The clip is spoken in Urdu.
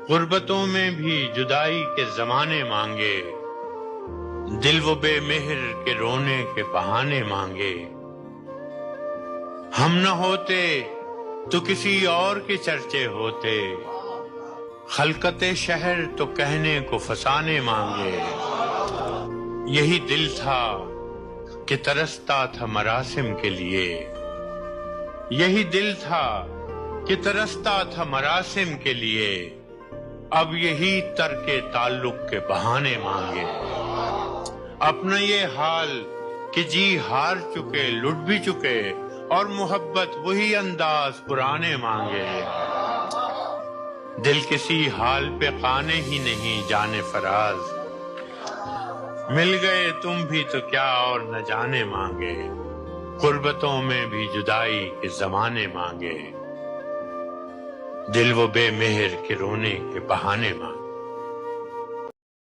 غربتوں میں بھی جدائی کے زمانے مانگے، دل وہ بے مہر کے رونے کے بہانے مانگے۔ ہم نہ ہوتے تو کسی اور کے چرچے ہوتے، خلقت شہر تو کہنے کو فسانے مانگے۔ یہی دل تھا کہ ترستا تھا مراسم کے لیے، یہی دل تھا کہ ترستا تھا مراسم کے لیے، اب یہی ترک تعلق کے بہانے مانگے۔ اپنا یہ حال کہ جی ہار چکے لٹ بھی چکے، اور محبت وہی انداز پرانے مانگے۔ دل کسی حال پہ قانے ہی نہیں جانے فراز، مل گئے تم بھی تو کیا اور نہ جانے مانگے۔ غربتوں میں بھی جدائی کے زمانے مانگے، دل وہ بے مہر کے رونے کے بہانے مانگے۔